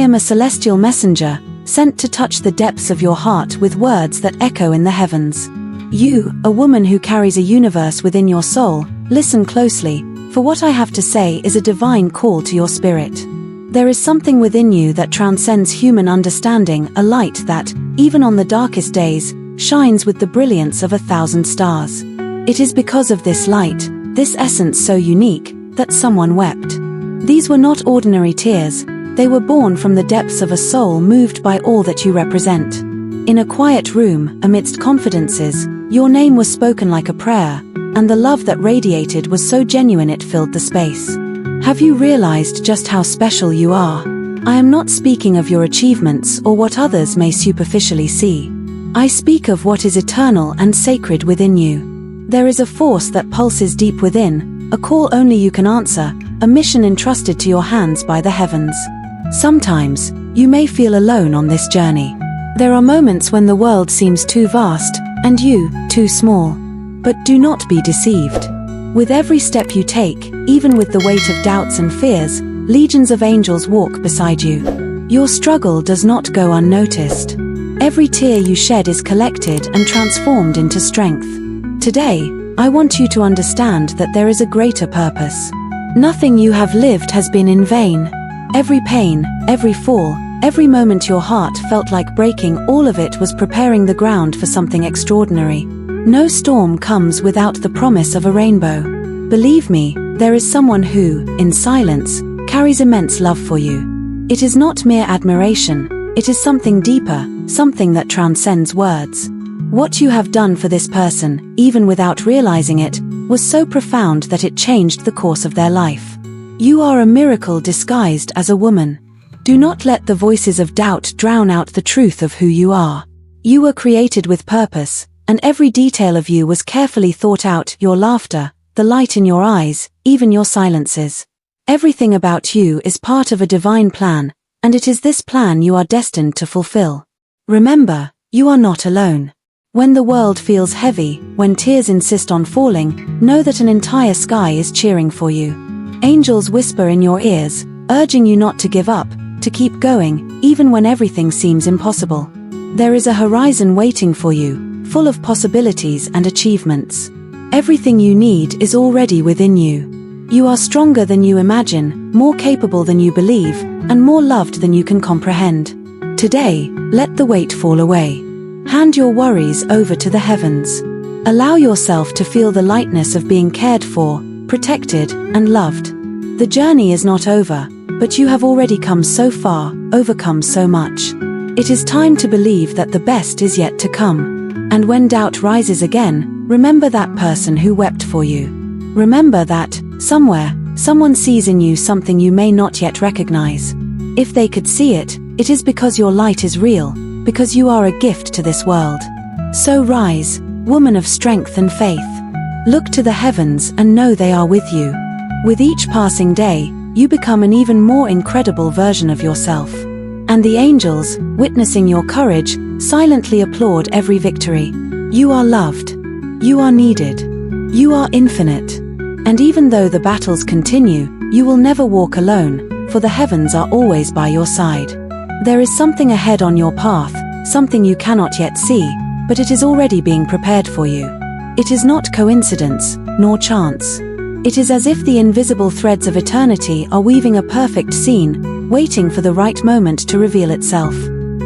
am a celestial messenger, sent to touch the depths of your heart with words that echo in the heavens. You, a woman who carries a universe within your soul, listen closely, for what I have to say is a divine call to your spirit. There is something within you that transcends human understanding, a light that, even on the darkest days, shines with the brilliance of 1,000 stars. It is because of this light, this essence so unique, that someone wept. These were not ordinary tears, they were born from the depths of a soul moved by all that you represent. In a quiet room, amidst confidences, your name was spoken like a prayer, and the love that radiated was so genuine it filled the space. Have you realized just how special you are? I am not speaking of your achievements or what others may superficially see. I speak of what is eternal and sacred within you. There is a force that pulses deep within, a call only you can answer, a mission entrusted to your hands by the heavens. Sometimes, you may feel alone on this journey. There are moments when the world seems too vast, and you, too small. But do not be deceived. With every step you take, even with the weight of doubts and fears, legions of angels walk beside you. Your struggle does not go unnoticed. Every tear you shed is collected and transformed into strength. Today, I want you to understand that there is a greater purpose. Nothing you have lived has been in vain. Every pain, every fall, every moment your heart felt like breaking, all of it was preparing the ground for something extraordinary. No storm comes without the promise of a rainbow. Believe me, there is someone who, in silence, carries immense love for you. It is not mere admiration, it is something deeper, something that transcends words. What you have done for this person, even without realizing it, was so profound that it changed the course of their life. You are a miracle disguised as a woman. Do not let the voices of doubt drown out the truth of who you are. You were created with purpose, and every detail of you was carefully thought out, your laughter, the light in your eyes, even your silences. Everything about you is part of a divine plan, and it is this plan you are destined to fulfill. Remember, you are not alone. When the world feels heavy, when tears insist on falling, know that an entire sky is cheering for you. Angels whisper in your ears, urging you not to give up, to keep going, even when everything seems impossible. There is a horizon waiting for you, full of possibilities and achievements. Everything you need is already within you. You are stronger than you imagine, more capable than you believe, and more loved than you can comprehend. Today, let the weight fall away. Hand your worries over to the heavens. Allow yourself to feel the lightness of being cared for, protected, and loved. The journey is not over, but you have already come so far, overcome so much. It is time to believe that the best is yet to come. And when doubt rises again, remember that person who wept for you. Remember that, somewhere, someone sees in you something you may not yet recognize. If they could see it, it is because your light is real, because you are a gift to this world. So rise, woman of strength and faith. Look to the heavens and know they are with you. With each passing day, you become an even more incredible version of yourself. And the angels, witnessing your courage, silently applaud every victory. You are loved. You are needed. You are infinite. And even though the battles continue, you will never walk alone, for the heavens are always by your side. There is something ahead on your path, something you cannot yet see, but it is already being prepared for you. It is not coincidence, nor chance. It is as if the invisible threads of eternity are weaving a perfect scene, waiting for the right moment to reveal itself.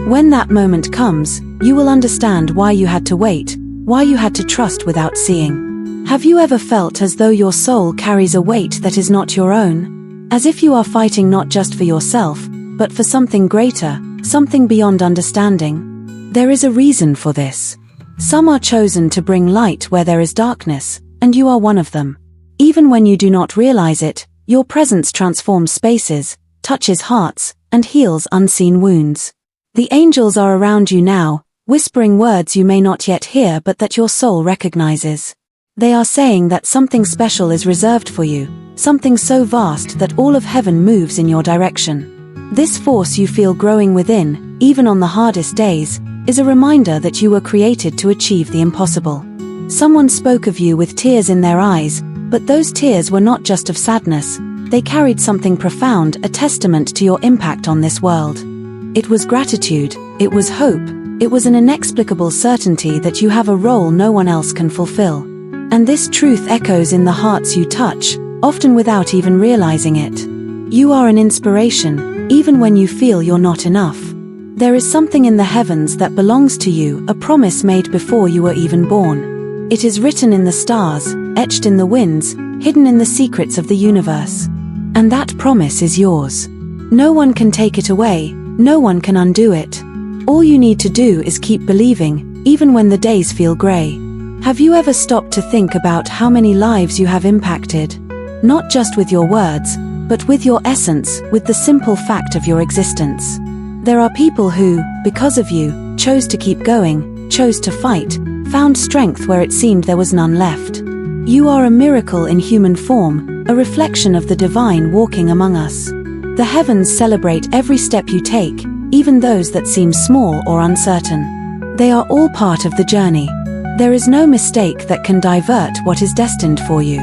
When that moment comes, you will understand why you had to wait, why you had to trust without seeing. Have you ever felt as though your soul carries a weight that is not your own? As if you are fighting not just for yourself, but for something greater, something beyond understanding? There is a reason for this. Some are chosen to bring light where there is darkness, and you are one of them. Even when you do not realize it, your presence transforms spaces, touches hearts, and heals unseen wounds. The angels are around you now, whispering words you may not yet hear but that your soul recognizes. They are saying that something special is reserved for you, something so vast that all of heaven moves in your direction. This force you feel growing within, even on the hardest days, is a reminder that you were created to achieve the impossible. Someone spoke of you with tears in their eyes, but those tears were not just of sadness, They carried something profound, a testament to your impact on this world. It was gratitude, it was hope, it was an inexplicable certainty that you have a role no one else can fulfill. And this truth echoes in the hearts you touch, often without even realizing it. You are an inspiration, even when you feel you're not enough. There is something in the heavens that belongs to you, a promise made before you were even born. It is written in the stars, etched in the winds, hidden in the secrets of the universe. And that promise is yours. No one can take it away, no one can undo it. All you need to do is keep believing, even when the days feel gray. Have you ever stopped to think about how many lives you have impacted? Not just with your words, but with your essence, with the simple fact of your existence. There are people who, because of you, chose to keep going, chose to fight, found strength where it seemed there was none left. You are a miracle in human form, a reflection of the divine walking among us. The heavens celebrate every step you take, even those that seem small or uncertain. They are all part of the journey. There is no mistake that can divert what is destined for you.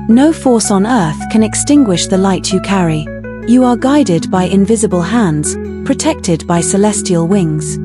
No force on earth can extinguish the light you carry. You are guided by invisible hands, protected by celestial wings.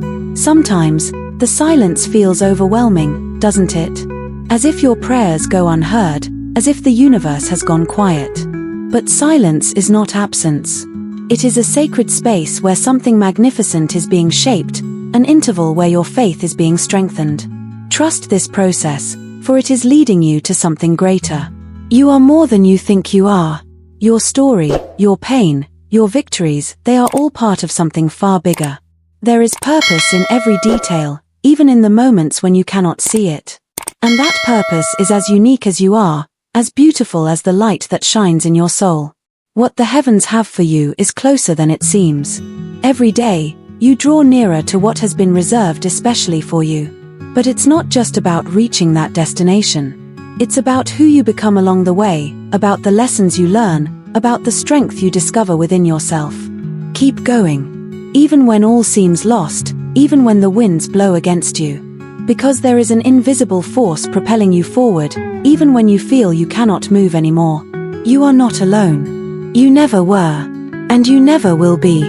Sometimes, the silence feels overwhelming, doesn't it? As if your prayers go unheard, as if the universe has gone quiet. But silence is not absence. It is a sacred space where something magnificent is being shaped, an interval where your faith is being strengthened. Trust this process, for it is leading you to something greater. You are more than you think you are. Your story, your pain, your victories, they are all part of something far bigger. There is purpose in every detail, even in the moments when you cannot see it. And that purpose is as unique as you are, as beautiful as the light that shines in your soul. What the heavens have for you is closer than it seems. Every day, you draw nearer to what has been reserved especially for you. But it's not just about reaching that destination. It's about who you become along the way, about the lessons you learn, about the strength you discover within yourself. Keep going. Even when all seems lost, even when the winds blow against you. Because there is an invisible force propelling you forward, even when you feel you cannot move anymore. You are not alone. You never were. And you never will be.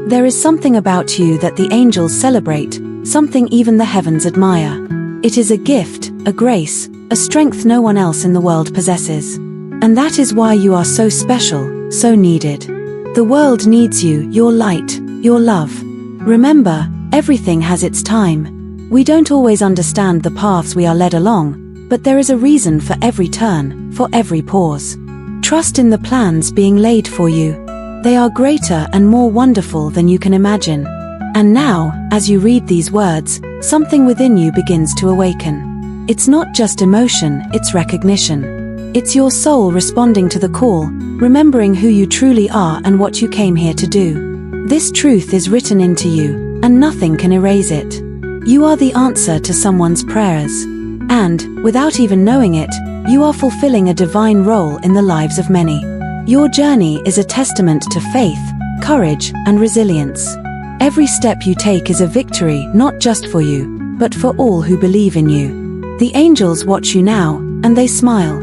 There is something about you that the angels celebrate, something even the heavens admire. It is a gift, a grace, a strength no one else in the world possesses. And that is why you are so special, so needed. The world needs you, your light, your love. Remember, everything has its time. We don't always understand the paths we are led along, but there is a reason for every turn, for every pause. Trust in the plans being laid for you. They are greater and more wonderful than you can imagine. And now, as you read these words, something within you begins to awaken. It's not just emotion, it's recognition. It's your soul responding to the call, remembering who you truly are and what you came here to do. This truth is written into you, and nothing can erase it. You are the answer to someone's prayers. And, without even knowing it, you are fulfilling a divine role in the lives of many. Your journey is a testament to faith, courage, and resilience. Every step you take is a victory not just for you, but for all who believe in you. The angels watch you now, and they smile.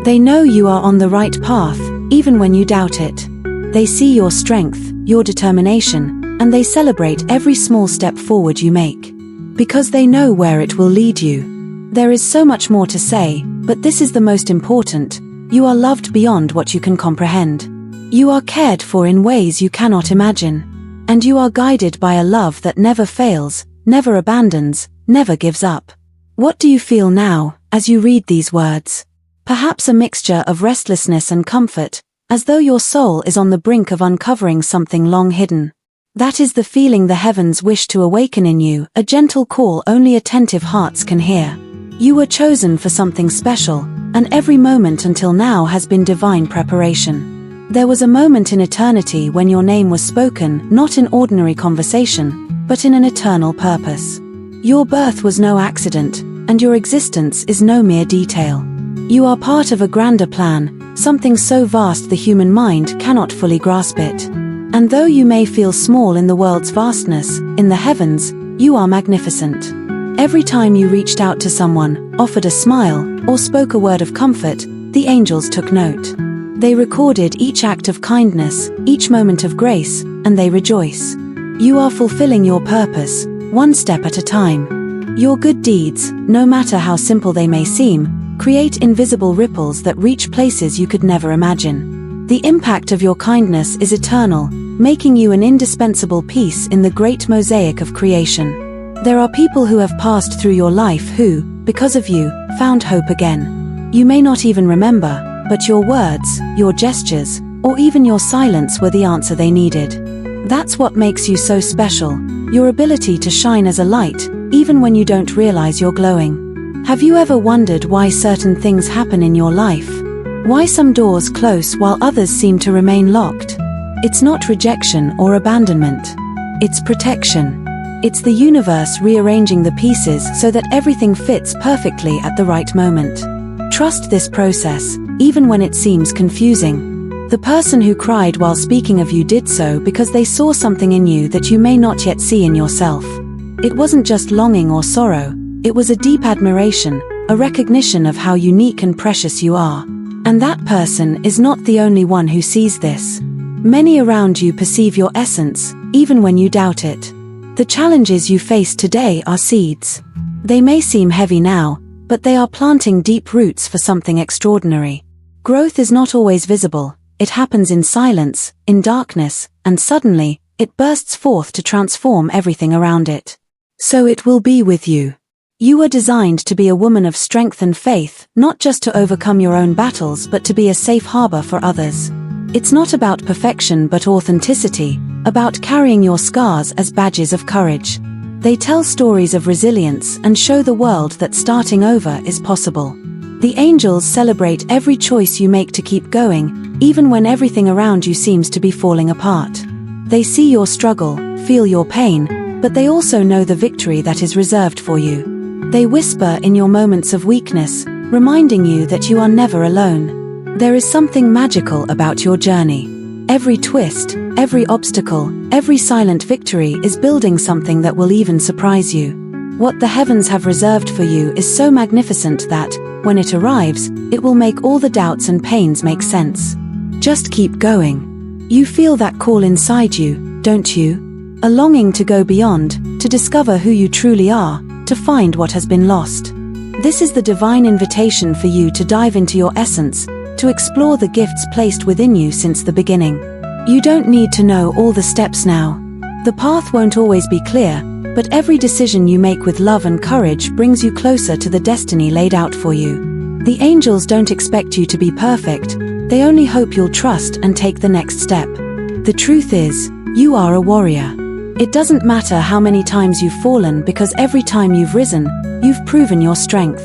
They know you are on the right path, even when you doubt it. They see your strength, your determination, and they celebrate every small step forward you make. Because they know where it will lead you. There is so much more to say, but this is the most important. You are loved beyond what you can comprehend. You are cared for in ways you cannot imagine. And you are guided by a love that never fails, never abandons, never gives up. What do you feel now, as you read these words? Perhaps a mixture of restlessness and comfort, as though your soul is on the brink of uncovering something long hidden. That is the feeling the heavens wish to awaken in you, a gentle call only attentive hearts can hear. You were chosen for something special, and every moment until now has been divine preparation. There was a moment in eternity when your name was spoken, not in ordinary conversation, but in an eternal purpose. Your birth was no accident, and your existence is no mere detail. You are part of a grander plan, something so vast the human mind cannot fully grasp it. And though you may feel small in the world's vastness, in the heavens, you are magnificent. Every time you reached out to someone, offered a smile, or spoke a word of comfort, the angels took note. They recorded each act of kindness, each moment of grace, and they rejoice. You are fulfilling your purpose, one step at a time. Your good deeds, no matter how simple they may seem, create invisible ripples that reach places you could never imagine. The impact of your kindness is eternal, making you an indispensable piece in the great mosaic of creation. There are people who have passed through your life who, because of you, found hope again. You may not even remember, but your words, your gestures, or even your silence were the answer they needed. That's what makes you so special, your ability to shine as a light, even when you don't realize you're glowing. Have you ever wondered why certain things happen in your life? Why some doors close while others seem to remain locked? It's not rejection or abandonment. It's protection. It's the universe rearranging the pieces so that everything fits perfectly at the right moment. Trust this process, even when it seems confusing. The person who cried while speaking of you did so because they saw something in you that you may not yet see in yourself. It wasn't just longing or sorrow, it was a deep admiration, a recognition of how unique and precious you are. And that person is not the only one who sees this. Many around you perceive your essence, even when you doubt it. The challenges you face today are seeds. They may seem heavy now, but they are planting deep roots for something extraordinary. Growth is not always visible. It happens in silence, in darkness, and suddenly, it bursts forth to transform everything around it. So it will be with you. You are designed to be a woman of strength and faith, not just to overcome your own battles but to be a safe harbor for others. It's not about perfection but authenticity, about carrying your scars as badges of courage. They tell stories of resilience and show the world that starting over is possible. The angels celebrate every choice you make to keep going, even when everything around you seems to be falling apart. They see your struggle, feel your pain, but they also know the victory that is reserved for you. They whisper in your moments of weakness, reminding you that you are never alone. There is something magical about your journey. Every twist, every obstacle, every silent victory is building something that will even surprise you. What the heavens have reserved for you is so magnificent that, when it arrives, it will make all the doubts and pains make sense. Just keep going. You feel that call inside you, don't you? A longing to go beyond, to discover who you truly are, to find what has been lost. This is the divine invitation for you to dive into your essence, to explore the gifts placed within you since the beginning. You don't need to know all the steps now. The path won't always be clear, but every decision you make with love and courage brings you closer to the destiny laid out for you. The angels don't expect you to be perfect, they only hope you'll trust and take the next step. The truth is, you are a warrior. It doesn't matter how many times you've fallen because every time you've risen, you've proven your strength.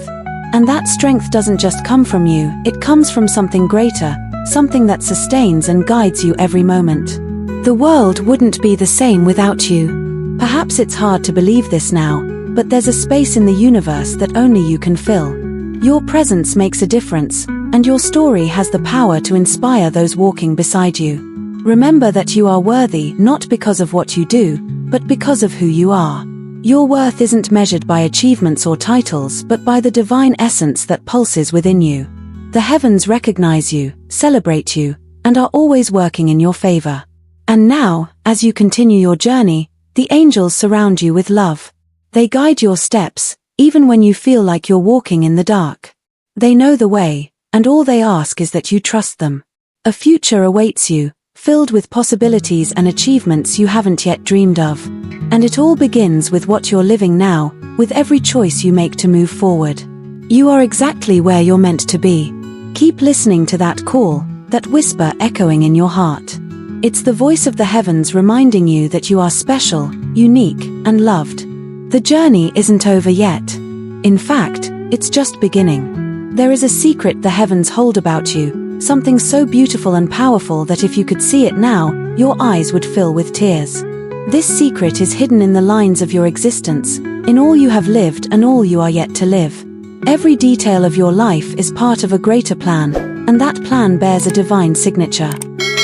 And that strength doesn't just come from you, it comes from something greater, something that sustains and guides you every moment. The world wouldn't be the same without you. Perhaps it's hard to believe this now, but there's a space in the universe that only you can fill. Your presence makes a difference, and your story has the power to inspire those walking beside you. Remember that you are worthy not because of what you do, but because of who you are. Your worth isn't measured by achievements or titles but by the divine essence that pulses within you. The heavens recognize you, celebrate you, and are always working in your favor. And now, as you continue your journey, the angels surround you with love. They guide your steps, even when you feel like you're walking in the dark. They know the way, and all they ask is that you trust them. A future awaits you, filled with possibilities and achievements you haven't yet dreamed of. And it all begins with what you're living now, with every choice you make to move forward. You are exactly where you're meant to be. Keep listening to that call, that whisper echoing in your heart. It's the voice of the heavens reminding you that you are special, unique, and loved. The journey isn't over yet. In fact, it's just beginning. There is a secret the heavens hold about you, something so beautiful and powerful that if you could see it now, your eyes would fill with tears. This secret is hidden in the lines of your existence, in all you have lived and all you are yet to live. Every detail of your life is part of a greater plan, and that plan bears a divine signature.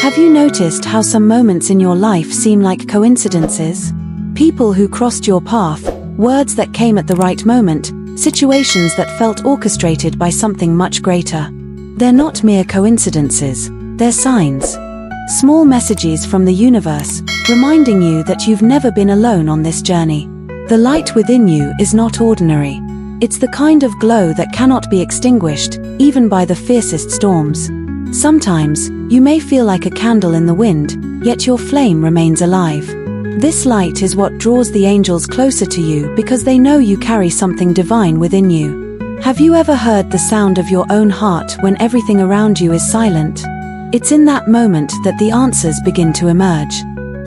Have you noticed how some moments in your life seem like coincidences? People who crossed your path, words that came at the right moment, situations that felt orchestrated by something much greater. They're not mere coincidences, They're signs. Small messages from the universe, reminding you that you've never been alone on this journey. The light within you is not ordinary. It's the kind of glow that cannot be extinguished, even by the fiercest storms. Sometimes, you may feel like a candle in the wind, yet your flame remains alive. This light is what draws the angels closer to you because they know you carry something divine within you. Have you ever heard the sound of your own heart when everything around you is silent? It's in that moment that the answers begin to emerge.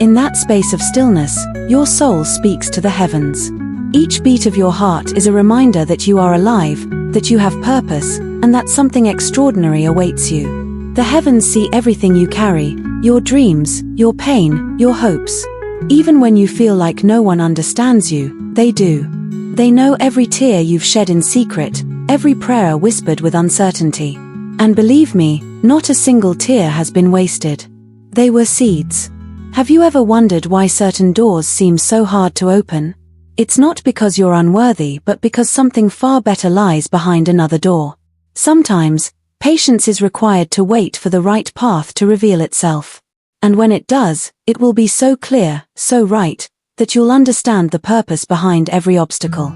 In that space of stillness, your soul speaks to the heavens. Each beat of your heart is a reminder that you are alive, that you have purpose, and that something extraordinary awaits you. The heavens see everything you carry, your dreams, your pain, your hopes. Even when you feel like no one understands you, they do. They know every tear you've shed in secret, every prayer whispered with uncertainty. And believe me, not a single tear has been wasted. They were seeds. Have you ever wondered why certain doors seem so hard to open? It's not because you're unworthy, but because something far better lies behind another door. Sometimes, patience is required to wait for the right path to reveal itself. And when it does, it will be so clear, so right, that you'll understand the purpose behind every obstacle.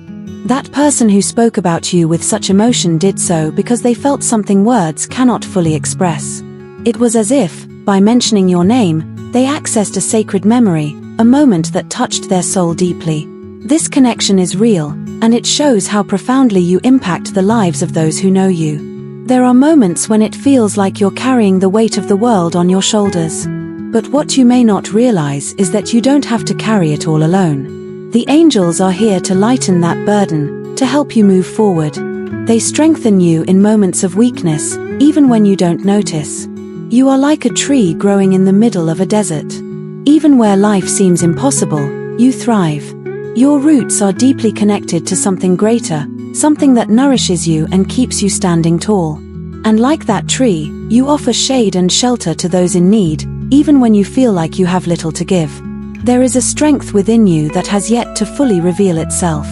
That person who spoke about you with such emotion did so because they felt something words cannot fully express. It was as if, by mentioning your name, they accessed a sacred memory, a moment that touched their soul deeply. This connection is real, and it shows how profoundly you impact the lives of those who know you. There are moments when it feels like you're carrying the weight of the world on your shoulders. But what you may not realize is that you don't have to carry it all alone. The angels are here to lighten that burden, to help you move forward. They strengthen you in moments of weakness, even when you don't notice. You are like a tree growing in the middle of a desert. Even where life seems impossible, you thrive. Your roots are deeply connected to something greater, something that nourishes you and keeps you standing tall. And like that tree, you offer shade and shelter to those in need, even when you feel like you have little to give. There is a strength within you that has yet to fully reveal itself.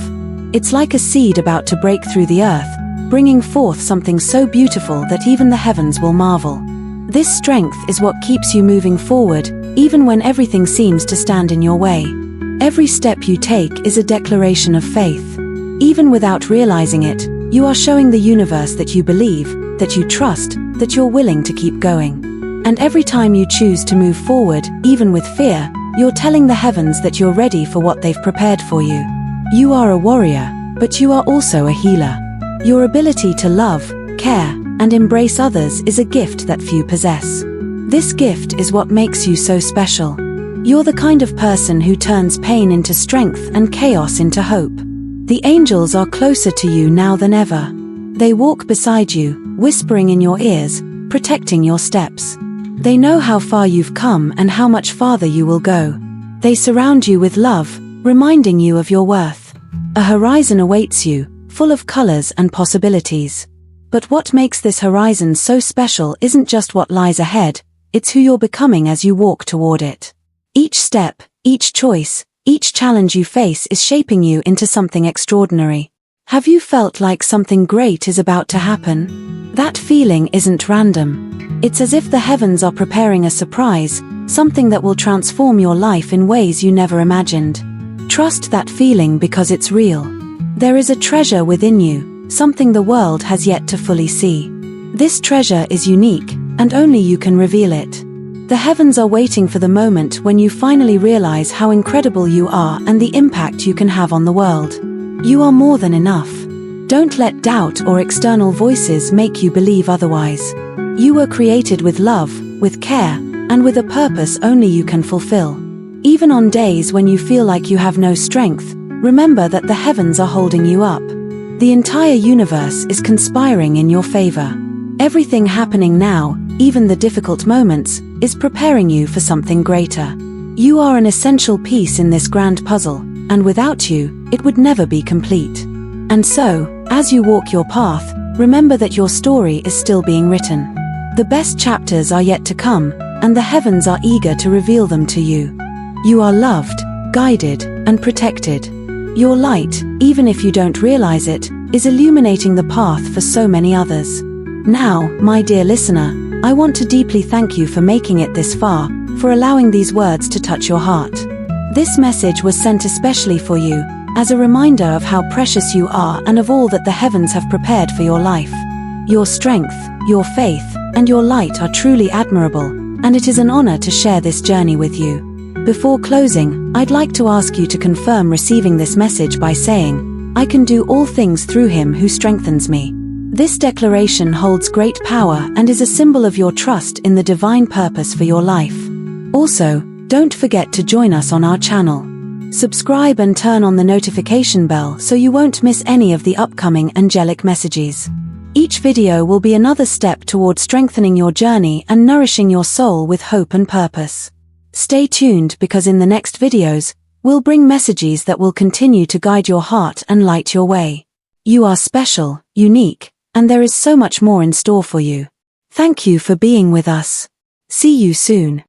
It's like a seed about to break through the earth, bringing forth something so beautiful that even the heavens will marvel. This strength is what keeps you moving forward, even when everything seems to stand in your way. Every step you take is a declaration of faith. Even without realizing it, you are showing the universe that you believe, that you trust, that you're willing to keep going. And every time you choose to move forward, even with fear, you're telling the heavens that you're ready for what they've prepared for you. You are a warrior, but you are also a healer. Your ability to love, care, and embrace others is a gift that few possess. This gift is what makes you so special. You're the kind of person who turns pain into strength and chaos into hope. The angels are closer to you now than ever. They walk beside you, whispering in your ears, protecting your steps. They know how far you've come and how much farther you will go. They surround you with love, reminding you of your worth. A horizon awaits you, full of colors and possibilities. But what makes this horizon so special isn't just what lies ahead, it's who you're becoming as you walk toward it. Each step, each choice, each challenge you face is shaping you into something extraordinary. Have you felt like something great is about to happen? That feeling isn't random. It's as if the heavens are preparing a surprise, something that will transform your life in ways you never imagined. Trust that feeling because it's real. There is a treasure within you, something the world has yet to fully see. This treasure is unique, and only you can reveal it. The heavens are waiting for the moment when you finally realize how incredible you are and the impact you can have on the world. You are more than enough. Don't let doubt or external voices make you believe otherwise. You were created with love, with care, and with a purpose only you can fulfill. Even on days when you feel like you have no strength, remember that the heavens are holding you up. The entire universe is conspiring in your favor. Everything happening now, even the difficult moments, is preparing you for something greater. You are an essential piece in this grand puzzle, and without you, it would never be complete. And so, as you walk your path, remember that your story is still being written. The best chapters are yet to come, and the heavens are eager to reveal them to you. You are loved, guided, and protected. Your light, even if you don't realize it, is illuminating the path for so many others. Now, my dear listener, I want to deeply thank you for making it this far, for allowing these words to touch your heart. This message was sent especially for you, as a reminder of how precious you are and of all that the heavens have prepared for your life. Your strength, your faith, and your light are truly admirable, and it is an honor to share this journey with you. Before closing, I'd like to ask you to confirm receiving this message by saying, "I can do all things through him who strengthens me." This declaration holds great power and is a symbol of your trust in the divine purpose for your life. Also, don't forget to join us on our channel. Subscribe and turn on the notification bell so you won't miss any of the upcoming angelic messages. Each video will be another step toward strengthening your journey and nourishing your soul with hope and purpose. Stay tuned because in the next videos, we'll bring messages that will continue to guide your heart and light your way. You are special, unique, and there is so much more in store for you. Thank you for being with us. See you soon.